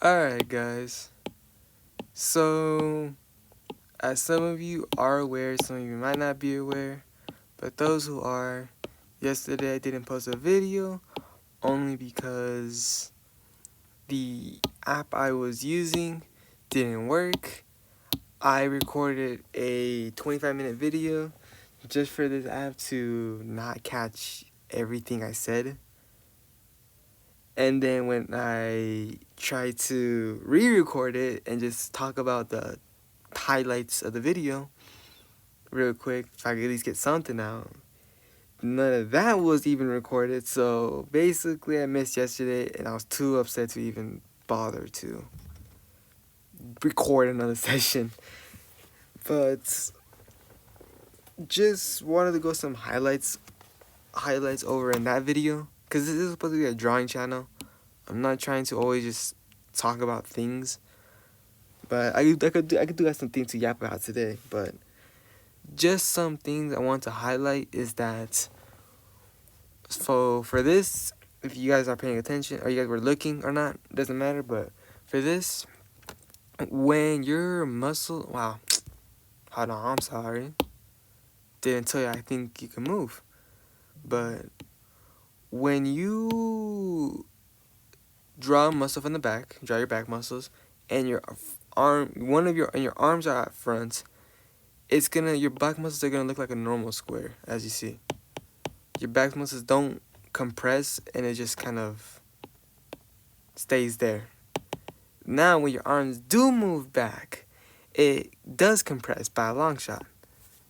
Alright, guys. So, as some of you are aware, some of you might not be aware, but those who are, yesterday I didn't post a video only because the app I was using didn't work. I recorded a 25-minute video just for this app to not catch everything I said. And then when I tried to re-record it and just talk about the highlights of the video real quick, if I could at least get something out, none of that was even recorded. So basically I missed yesterday and I was too upset to even bother to record another session. But just wanted to go some highlights over in that video, because this is supposed to be a drawing channel. I'm not trying to always just talk about things, but I could do have some things to yap about today. But just some things I want to highlight is that for this, if you guys are paying attention or you guys were looking or not, doesn't matter. But for this, when your muscle, wow, hold on, I'm sorry, didn't tell you I think you can move, but when you draw a muscle from the back, draw your back muscles, and your your arms are at front, your back muscles are gonna look like a normal square, as you see. Your back muscles don't compress, and it just kind of stays there. Now, when your arms do move back, it does compress by a long shot.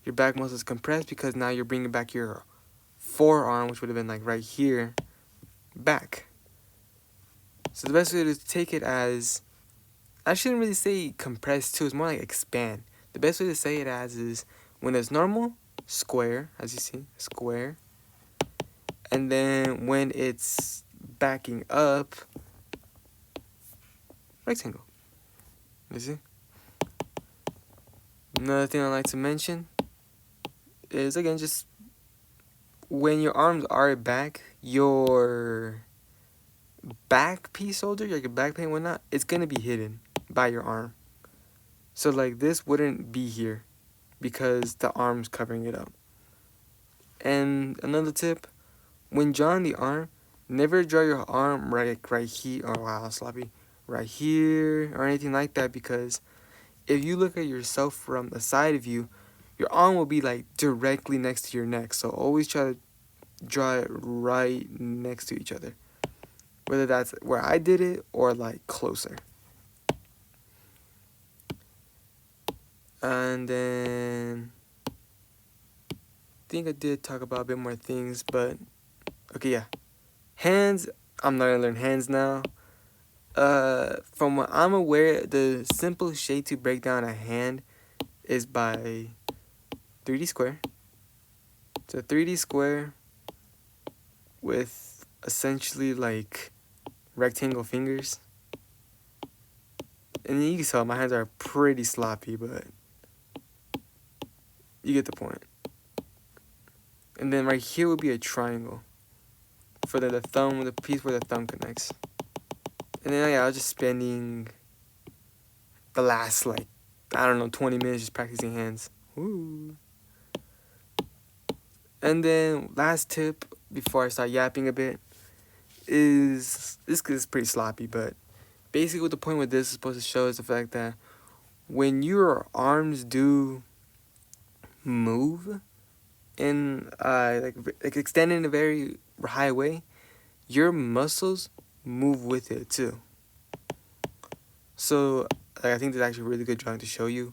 Your back muscles compress because now you're bringing back your forearm, which would have been like right here, back. So the best way to take it as, I shouldn't really say compress too, it's more like expand. The best way to say it as is when it's normal, square, as you see, square. And then when it's backing up, rectangle. You see? Another thing I like to mention is, again, just when your arms are back, your back piece holder, like your back pain and whatnot, it's gonna be hidden by your arm. So like this wouldn't be here because the arm's covering it up. And another tip, when drawing the arm, never draw your arm right here, or wow, sloppy, right here or anything like that, because if you look at yourself from the side of you, your arm will be like directly next to your neck. So always try to draw it right next to each other, whether that's where I did it or like closer. And then I think I did talk about a bit more things, but okay, yeah. Hands, I'm not gonna learn hands now. From what I'm aware, the simplest shape to break down a hand is by 3D square. It's a 3D square with essentially like rectangle fingers. And you can tell my hands are pretty sloppy, but you get the point. And then right here would be a triangle for the thumb, the piece where the thumb connects. And then yeah, I was just spending the last, like, I don't know, 20 minutes just practicing hands. Woo. And then last tip before I start yapping a bit is, this is pretty sloppy, but basically what the point with this is supposed to show is the fact that when your arms do move in like extend in a very high way, your muscles move with it too. So I think that's actually a really good drawing to show you.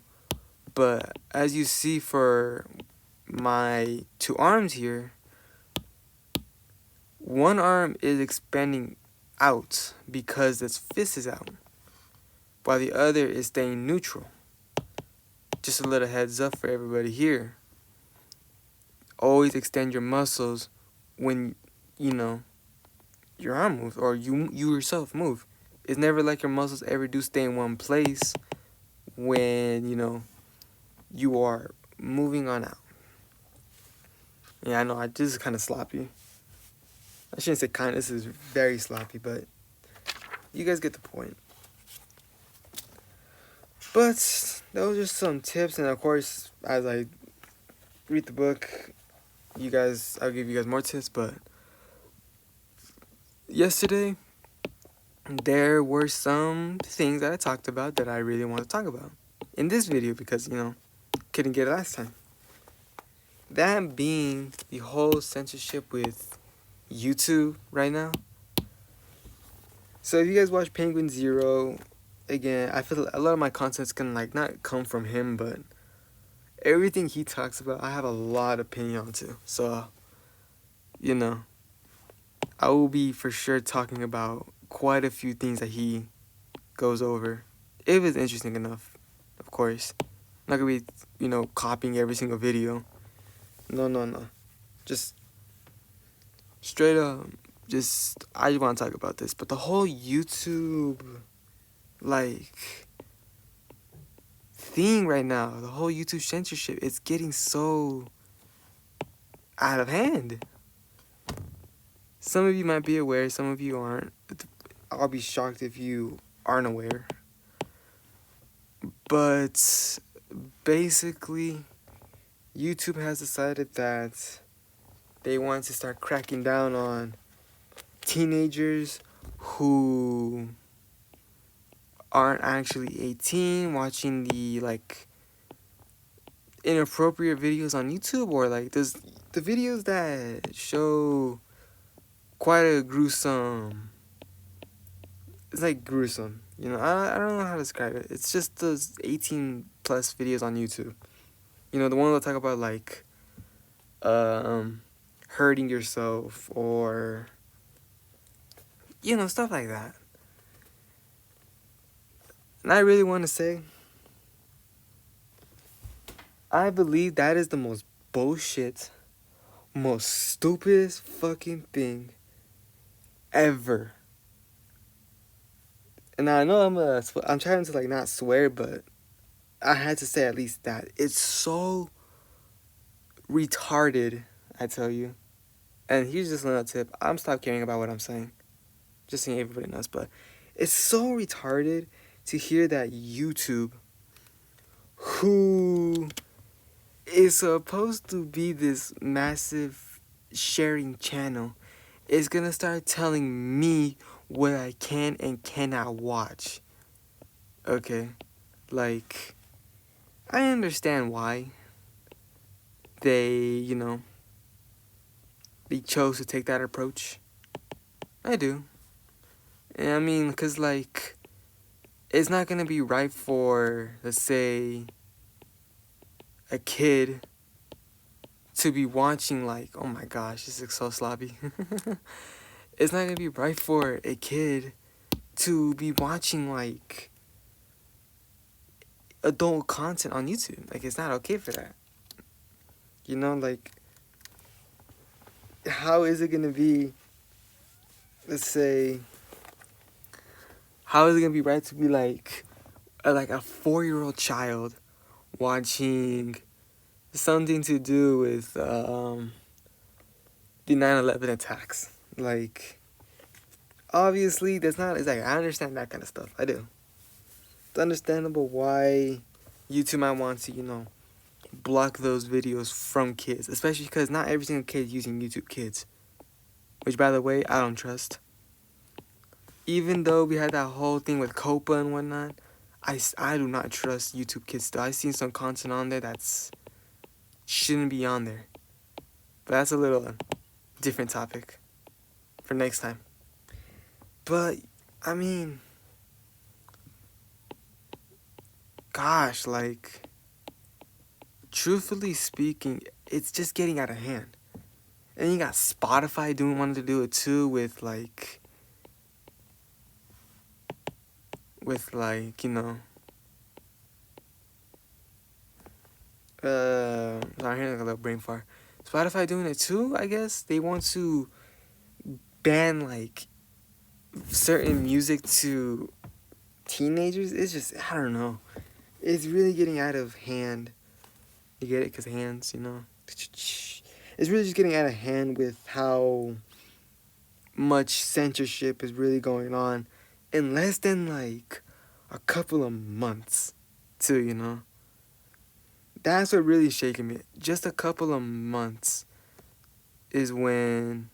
But as you see for my two arms here, one arm is expanding out because its fist is out, while the other is staying neutral. Just a little heads up for everybody here. Always extend your muscles when, your arm moves or you yourself move. It's never like your muscles ever do stay in one place when, you are moving on out. Yeah, I know, this is kind of sloppy. I shouldn't say kind, this is very sloppy, but you guys get the point. But those are some tips, and of course, as I read the book, I'll give you guys more tips. But yesterday, there were some things that I talked about that I really want to talk about in this video because, couldn't get it last time. That being the whole censorship with YouTube right now. So if you guys watch Penguin Zero, again, I feel a lot of my content's gonna not come from him, but everything he talks about, I have a lot of opinion on too. So, I will be for sure talking about quite a few things that he goes over. If it's interesting enough, of course. I'm not gonna be, copying every single video. No. Just straight up, I just want to talk about this. But the whole YouTube, thing right now, the whole YouTube censorship, it's getting so out of hand. Some of you might be aware, some of you aren't. I'll be shocked if you aren't aware. But basically, YouTube has decided that they want to start cracking down on teenagers who aren't actually 18 watching the inappropriate videos on YouTube, or there's the videos that show quite a gruesome. It's gruesome, I don't know how to describe it. It's just those 18 plus videos on YouTube. The one that talk about hurting yourself or stuff like that. And I really want to say, I believe that is the most bullshit, most stupidest fucking thing ever. And I know I'm trying to not swear, but I had to say at least that. It's so retarded, I tell you. And here's just another tip. I'm stop caring about what I'm saying. Just saying everybody knows, but it's so retarded to hear that YouTube, who is supposed to be this massive sharing channel, is gonna start telling me what I can and cannot watch. Okay? I understand why they chose to take that approach. I do. And I mean, because, it's not gonna be right for, let's say, a kid to be watching, oh my gosh, this is so sloppy. It's not gonna be right for a kid to be watching, adult content on YouTube. It's not okay for that. How is it gonna be, let's say, how is it gonna be right to be a 4-year-old child watching something to do with the 9/11 attacks? Obviously, that's not. It's I understand that kind of stuff. I do. It's understandable why YouTube might want to, block those videos from kids, especially because not every single kid is using YouTube Kids, which, by the way, I don't trust. Even though we had that whole thing with COPA and whatnot, I do not trust YouTube Kids still. I've seen some content on there that's shouldn't be on there. But that's a little different topic for next time. But, I mean, gosh, truthfully speaking, it's just getting out of hand. And you got Spotify wanted to do it too with sorry, I'm hearing a little brain fart. Spotify doing it too, I guess. They want to ban certain music to teenagers. It's just, I don't know. It's really getting out of hand. You get it? Because hands, It's really just getting out of hand with how much censorship is really going on in less than a couple of months. too, you know. That's what really shaking me. Just a couple of months is when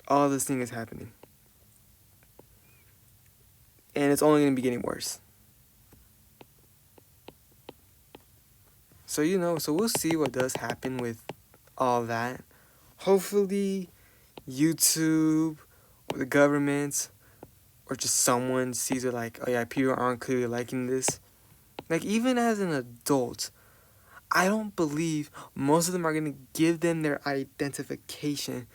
all this thing is happening. And it's only going to be getting worse. So, you know, so we'll see what does happen with all that. Hopefully, YouTube or the government or just someone sees it like, oh yeah, people aren't clearly liking this. Like, even as an adult, I don't believe most of them are going to give them their identification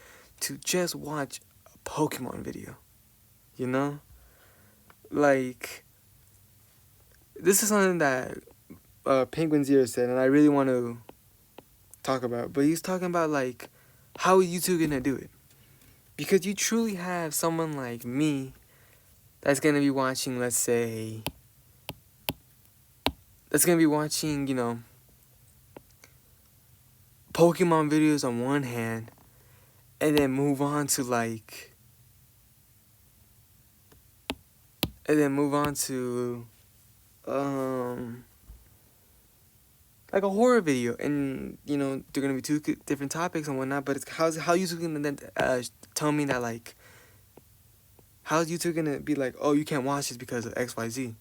to just watch a Pokemon video. You know? Like, this is something that Penguin Zero said, and I really want to talk about. But he's talking about, like, how are you two going to do it? Because you truly have someone like me that's going to be watching, let's say, that's going to be watching, you know, Pokemon videos on one hand, and then move on to, like, like a horror video, and you know they're gonna be two different topics and whatnot. But it's how you two gonna then tell me that, like, how's you two gonna be like, oh, you can't watch this because of XYZ?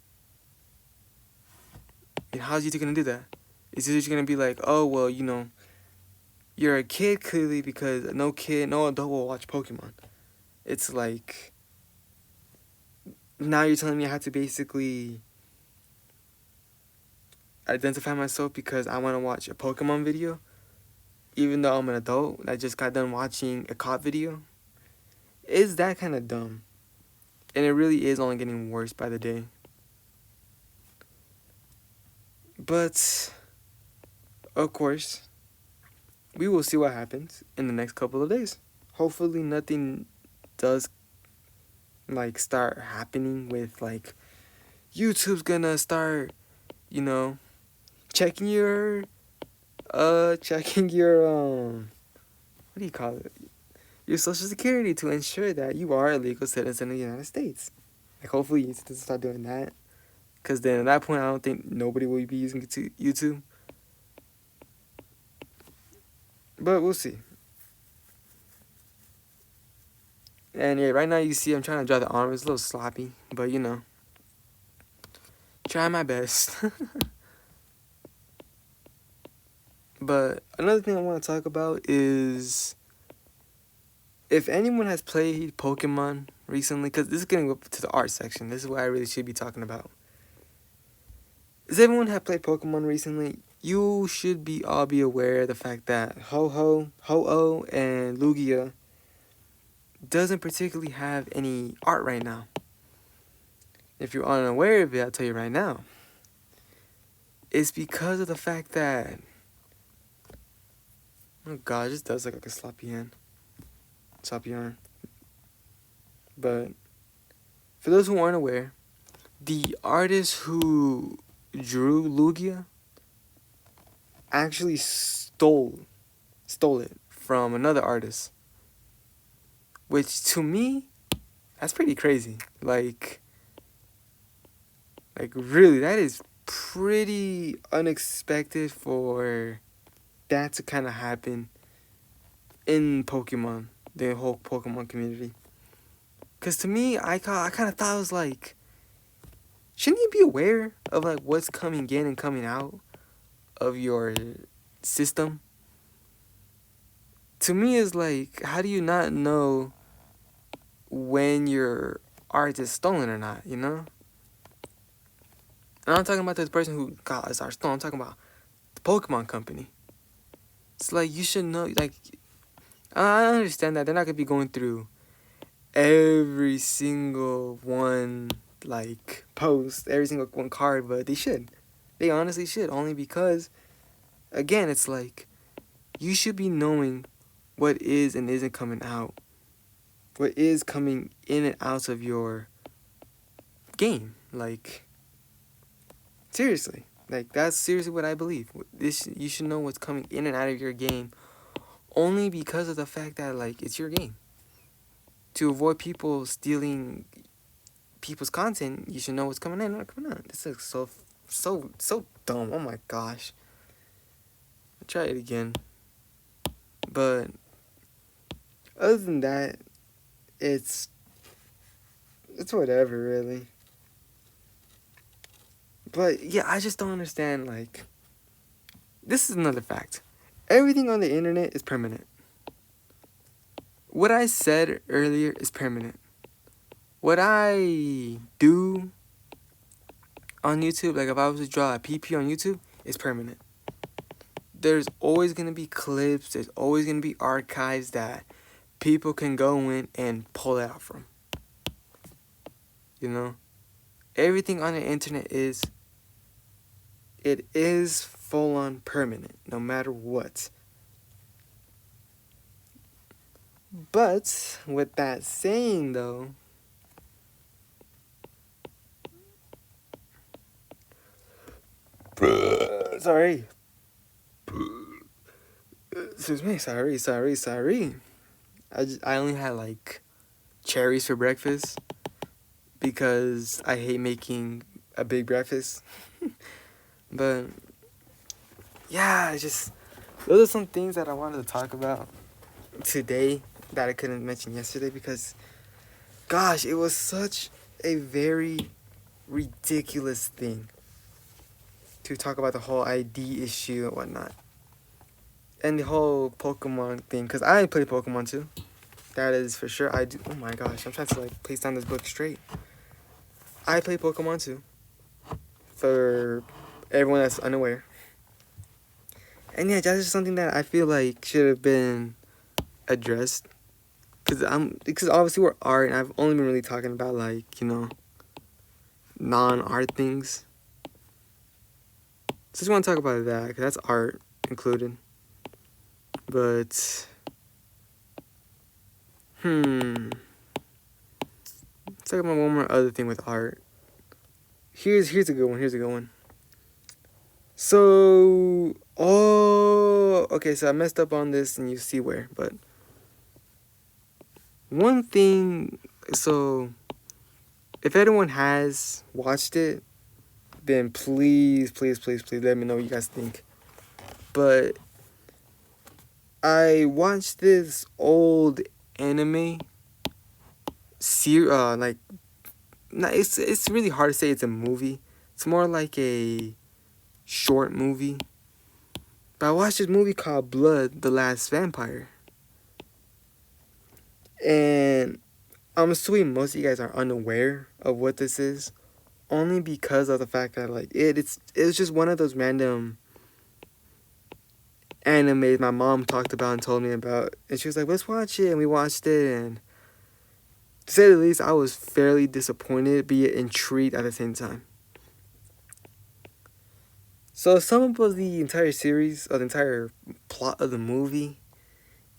And how's you two gonna do that? Is it just gonna be like, oh well, you know, you're a kid clearly because no adult will watch Pokemon. It's like now you're telling me I have to basically identify myself because I want to watch a Pokemon video, even though I'm an adult that just got done watching a cop video. Is that kind of dumb? And it really is only getting worse by the day. But, of course, we will see what happens in the next couple of days. Hopefully nothing does, like, start happening with, like, YouTube's gonna start, you know, checking your, what do you call it? Your social security to ensure that you are a legal citizen of the United States. Like, hopefully YouTube doesn't start doing that. Because then at that point, I don't think nobody will be using YouTube. But we'll see. And yeah, right now you see I'm trying to draw the arm. It's a little sloppy. But, you know. Try my best. But another thing I want to talk about is if anyone has played Pokemon recently, because this is getting up to the art section. This is what I really should be talking about. Does everyone have played Pokemon recently? You should all be aware of the fact that Ho-Oh, and Lugia doesn't particularly have any art right now. If you're unaware of it, I'll tell you right now. It's because of the fact that, oh god, it just does look like a sloppy arm. But for those who aren't aware, the artist who drew Lugia actually stole it from another artist, which to me, that's pretty crazy. Like really, that is pretty unexpected for that to kind of happen in Pokemon, the whole Pokemon community. Because to me, I kind of thought it was like, shouldn't you be aware of like what's coming in and coming out of your system? To me, it's like, how do you not know when your art is stolen or not, you know? And I'm talking about this person who got his art stolen. I'm talking about the Pokemon company. It's like, you should know, like, I understand that they're not going to be going through every single one, like, post, every single one card, but they should. They honestly should, only because, again, it's like, you should be knowing what is and isn't coming out. What is coming in and out of your game. Like, seriously. Like, that's seriously what I believe. You should know what's coming in and out of your game only because of the fact that, like, it's your game. To avoid people stealing people's content, you should know what's coming in and not coming out. This is so so dumb. Oh my gosh. I'll try it again. But other than that, it's whatever really. But yeah, I just don't understand, like, this is another fact. Everything on the internet is permanent. What I said earlier is permanent. What I do on YouTube, like if I was to draw a PP on YouTube, is permanent. There's always going to be clips, there's always going to be archives that people can go in and pull it out from. You know? Everything on the internet is full on permanent, no matter what. But with that saying though, sorry. Excuse me, sorry. I only had like cherries for breakfast because I hate making a big breakfast. But yeah, those are some things that I wanted to talk about today that I couldn't mention yesterday because gosh, it was such a very ridiculous thing to talk about the whole ID issue and whatnot. And the whole Pokemon thing, because I play Pokemon too. That is for sure. I do. Oh my gosh, I'm trying to like place down this book straight. I play Pokemon too. For everyone that's unaware. And yeah, that's just something that I feel like should have been addressed. Because obviously we're art, and I've only been really talking about like, you know, non-art things. So just want to talk about that, because that's art included. But, let's talk about one more other thing with art. Here's a good one. So, okay, so I messed up on this, and you see where, but one thing, so if anyone has watched it, then please let me know what you guys think. But I watched this old anime like, no, it's really hard to say it's a movie. It's more like a short movie. But I watched this movie called Blood, the Last Vampire. And I'm assuming most of you guys are unaware of what this is, only because of the fact that like it's just one of those random animes my mom talked about and told me about, and she was like, let's watch it, and we watched it, and to say the least, I was fairly disappointed, but yet intrigued at the same time. So some of the entire series, or the entire plot of the movie,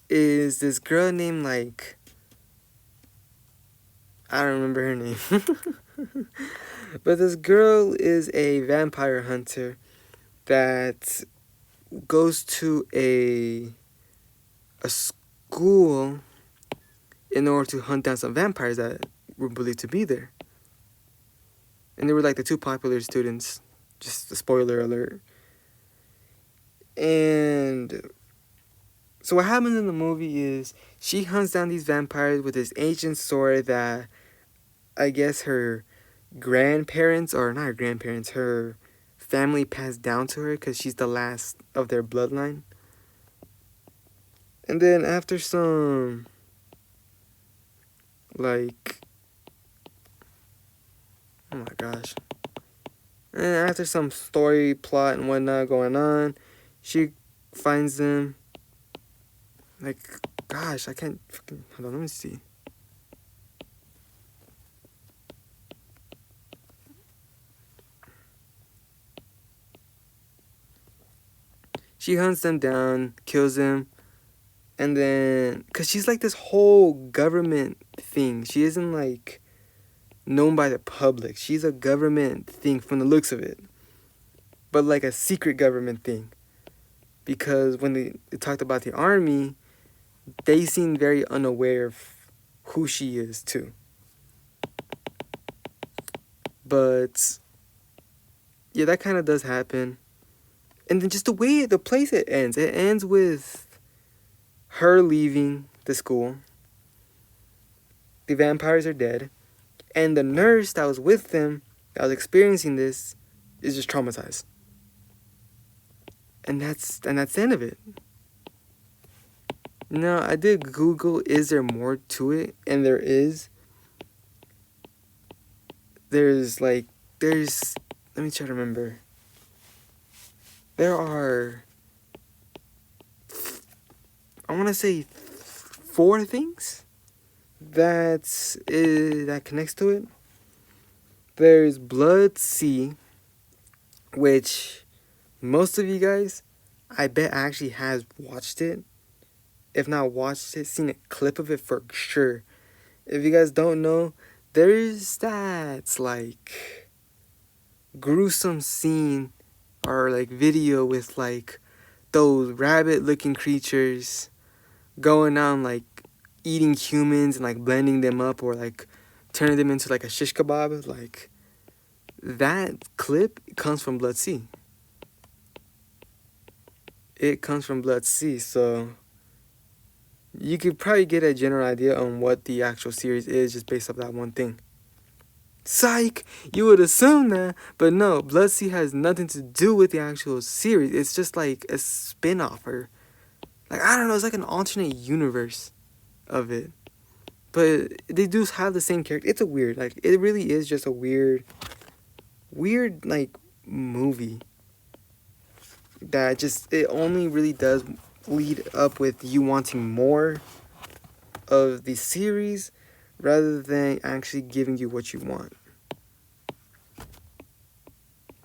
is this girl named like, I don't remember her name. But this girl is a vampire hunter that goes to a school in order to hunt down some vampires that were believed to be there. And they were like the two popular students. Just a spoiler alert. And so what happens in the movie is she hunts down these vampires with this ancient sword that I guess her grandparents, or not her grandparents, her family passed down to her because she's the last of their bloodline. And then after some, like, oh my gosh. And after some story, plot, and whatnot going on, she finds them. Like, gosh, I can't fucking, hold on, let me see. She hunts them down, kills them, and then, because she's like this whole government thing. She isn't like known by the public. She's a government thing from the looks of it. But like a secret government thing. Because when they talked about the army, they seemed very unaware of who she is too. But yeah, that kind of does happen. And then just the place it ends with her leaving the school. The vampires are dead. And the nurse that was with them, that was experiencing this, is just traumatized. And that's the end of it. Now, I did Google, is there more to it? And there is. There's, let me try to remember. There are, I want to say 4 things that connects to it. There's Blood-C, which most of you guys, I bet actually has watched it. If not watched it, seen a clip of it for sure. If you guys don't know, there's that like gruesome scene or like video with like those rabbit looking creatures going on like eating humans and like blending them up or like turning them into like a shish kebab. Like that clip comes from Blood-C. It comes from Blood-C, so you could probably get a general idea on what the actual series is just based off that one thing. Psych! You would assume that, but no, Blood-C has nothing to do with the actual series. It's just like a spin-off or like I don't know, it's like an alternate universe of it. But they do have the same character. It's a weird, like it really is just a weird like movie that just it only really does lead up with you wanting more of the series rather than actually giving you what you want.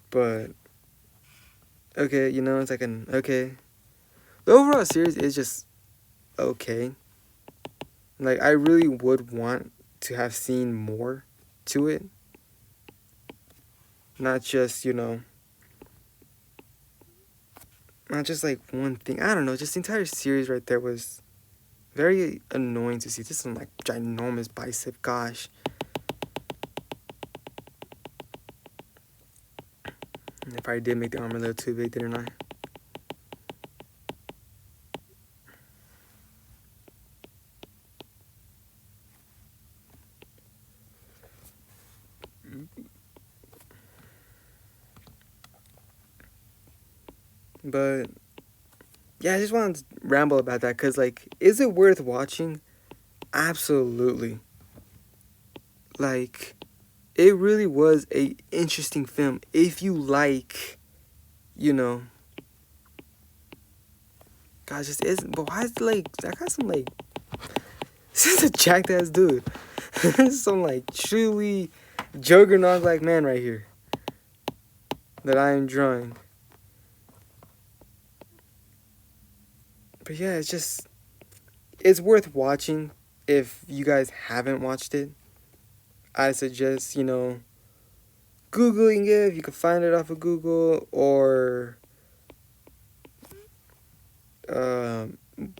But okay, it's like an okay. The overall series is just okay. Like I really would want to have seen more to it. Not just, not just like one thing. I don't know, just the entire series right there was very annoying to see. This is like ginormous bicep, gosh. If I did make the arm a little too big, didn't I? But yeah, I just wanted to ramble about that because, like, is it worth watching? Absolutely. Like, it really was a interesting film if you like, gosh, just isn't. But why is it like I got some like this is a jacked ass dude. This is some like truly juggernaut like man right here that I am drawing. But yeah, it's worth watching if you guys haven't watched it. I suggest, Googling it if you can find it off of Google or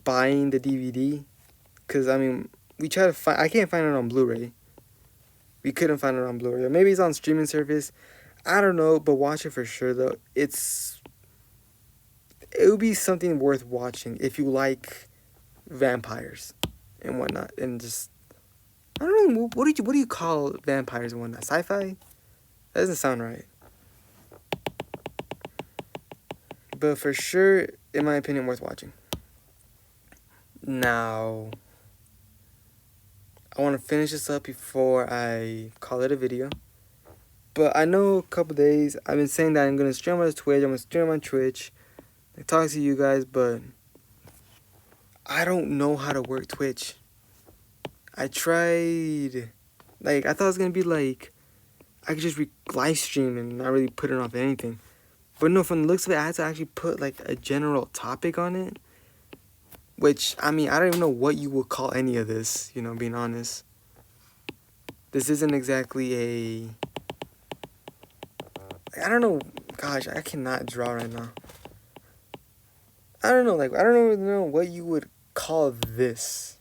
buying the DVD. Because, I mean, we try to find... I can't find it on Blu-ray. We couldn't find it on Blu-ray. Or maybe it's on streaming service. I don't know, but watch it for sure, though. It would be something worth watching if you like vampires and whatnot. And just... I don't know, what do you call vampires and whatnot? Sci-fi? That doesn't sound right. But for sure, in my opinion, worth watching. Now, I want to finish this up before I call it a video. But I know a couple days, I've been saying that I'm going to stream on Twitch, I'm going to stream on Twitch, I talk to you guys, but I don't know how to work Twitch. I tried, like, I thought it was going to be like, I could just live stream and not really put it off anything. But no, from the looks of it, I had to actually put, like, a general topic on it. Which, I mean, I don't even know what you would call any of this, being honest. This isn't exactly a... I don't know. Gosh, I cannot draw right now. I don't know, like, I don't even know what you would call this,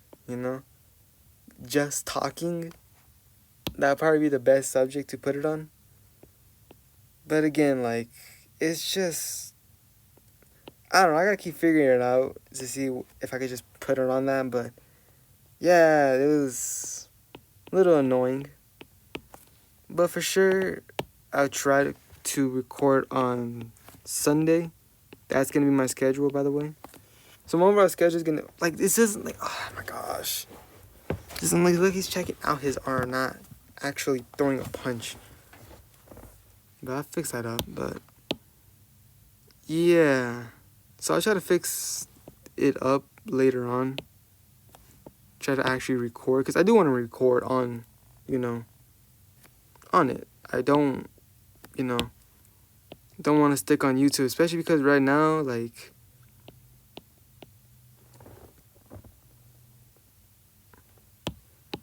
Just talking. That would probably be the best subject to put it on. But again, like, it's just, I don't know. I gotta keep figuring it out to see if I could just put it on that. But yeah, it was a little annoying. But for sure, I'll try to record on Sunday. That's gonna be my schedule, by the way. So my overall schedule is gonna, like, this isn't like, oh my gosh. Just like, look, he's checking out his arm, not actually throwing a punch. But I'll fix that up. But yeah, so I'll try to fix it up later on. Try to actually record, because I do want to record on, on it. I don't, don't want to stick on YouTube, especially because right now, like,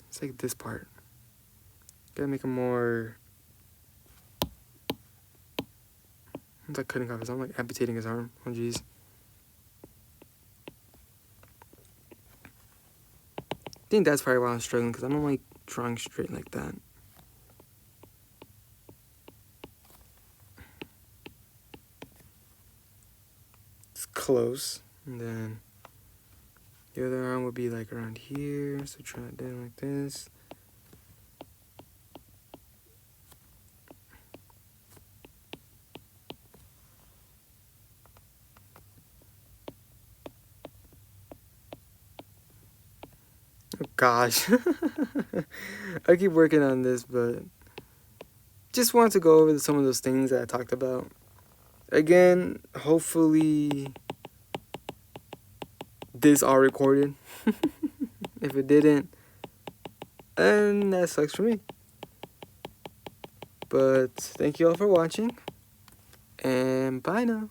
it's like this part. Gotta make it more. It's like cutting off his arm, like amputating his arm. Oh, jeez. I think that's probably why I'm struggling, because I don't like drawing straight like that. It's close. And then the other arm would be like around here. So try it down like this. Oh gosh. I keep working on this, but just wanted to go over some of those things that I talked about. Again, hopefully this all recorded. If it didn't, then that sucks for me. But thank you all for watching, and bye now.